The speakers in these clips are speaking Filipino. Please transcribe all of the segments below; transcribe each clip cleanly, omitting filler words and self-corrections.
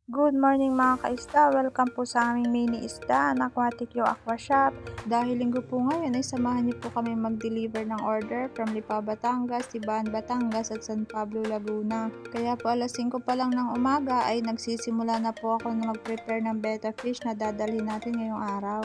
Good morning mga ka-isda! Welcome po sa aming mini isda na Aquatic Yo Aqua Shop. Dahil linggo po ngayon ay samahan niyo po kami mag-deliver ng order from Lipa, Batangas, Tiban, Batangas at San Pablo, Laguna. Kaya po alas 5 pa lang ng umaga ay nagsisimula na po ako na mag-prepare ng betta fish na dadalhin natin ngayong araw.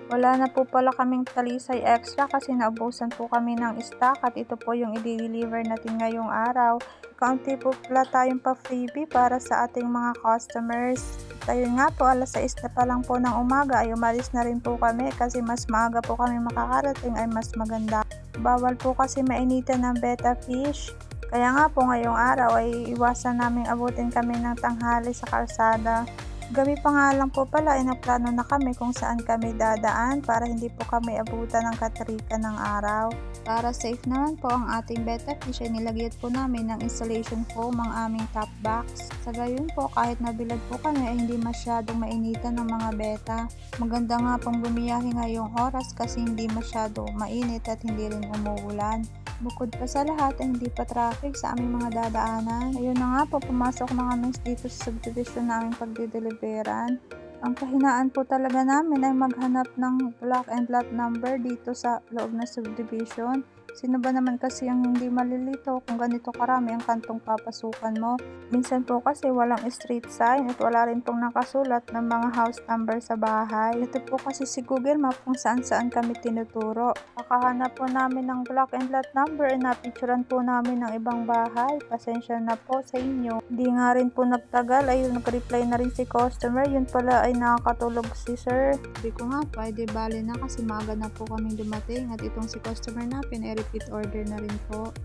Wala na po pala kaming talisay extra kasi naubusan po kami ng stock at ito po yung i-deliver natin ngayong araw. Kaunti po pala tayong pa-freebie para sa ating mga customers. At ayun nga po, alas 6 na pa lang po ng umaga ay umalis na rin po kami kasi mas maaga po kami makakarating ay mas maganda. Bawal po kasi mainitan ng betta fish. Kaya nga po ngayong araw ay iwasan namin abutin kami ng tanghali sa kalsada. Gabi pa nga lang po pala ay naplano na kami kung saan kami dadaan para hindi po kami abutan ng katrika ng araw. Para safe naman po ang ating betta fish ay nilagyan po namin ng installation foam ang aming top box. Sa gayon po kahit nabilad po kami ay hindi masyadong mainitan ng mga betta. Maganda nga pong bumiyahe ngayong oras kasi hindi masyado mainit at hindi rin umuulan. Bukod pa sa lahat ay hindi pa traffic sa aming mga dadaanan. Ayun na nga po, pumasok na kami dito sa subdivision naming pagdideliveran. Ang kahinaan po talaga namin ay maghanap ng block and lot number dito sa loob na subdivision. Sino ba naman kasi ang hindi malilito kung ganito karami ang kantong papasukan mo? Minsan po kasi walang street sign at wala rin pong nakasulat ng mga house number sa bahay. Ito po kasi si Google Map kung saan saan kami tinuturo. Pakahanap po namin ng block and lot number ay napicturan po namin ng ibang bahay. Pasensya na po sa inyo. Hindi nga rin po nagtagal ay nag-reply na rin si customer. Yun pala ay nakakatulog si sir. Sabi ko nga pa, di bale na kasi maaga na po kami dumating at itong si customer natin ay repeat order na rin po.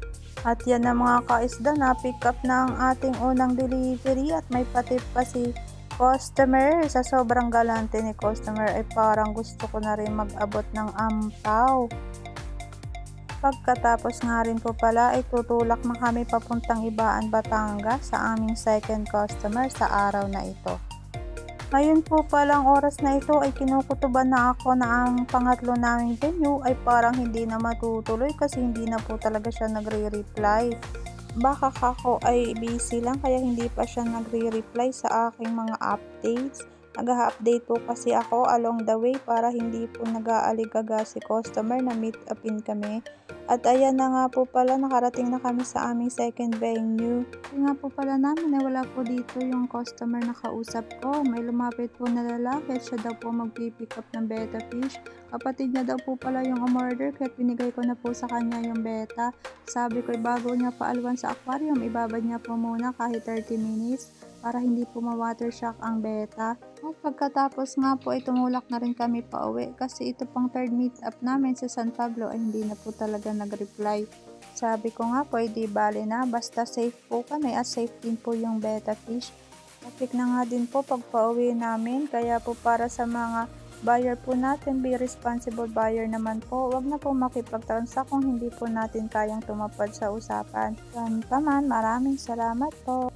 At yan na mga ka-isda, na pick up na ang ating unang delivery at may patip pa si customer. Sa sobrang galante ni customer ay parang gusto ko na rin mag-abot ng ampaw. Pagkatapos nga rin po pala ay tutulak na kami papuntang Ibaan, Batangas sa aming second customer sa araw na ito. Ngayon po palang oras na ito ay kinukutuban na ako na ang pangatlo naming venue ay parang hindi na matutuloy kasi hindi na po talaga siya nagre-reply. Baka ako ay busy lang kaya hindi pa siya nagre-reply sa aking mga updates. Nag-update po kasi ako along the way para hindi po nag-aaligaga si customer na meet upin kami. At ayan na nga po pala, nakarating na kami sa aming second venue. Yung nga po pala namin ay wala po dito yung customer na kausap ko. May lumapit po na lalaki at siya daw po magpipick up ng betta fish. Kapatid niya daw po pala yung umorder kaya pinigay ko na po sa kanya yung betta. Sabi ko bago niya paalwan sa aquarium, ibabad niya po muna kahit 30 minutes para hindi po ma-water shock ang betta. At pagkatapos nga po ay tumulak na rin kami pa uwi kasi ito pang third meet up namin sa San Pablo ay hindi na po talaga nag-reply. Sabi ko nga po ay di bale na, basta safe po kami at safe din po yung betta fish. Traffic na nga din po pag pauwi namin kaya po para sa mga buyer po natin, be responsible buyer naman po. Wag na po makipagtransact kung hindi po natin kayang tumapad sa usapan. Yan pa man, maraming salamat po.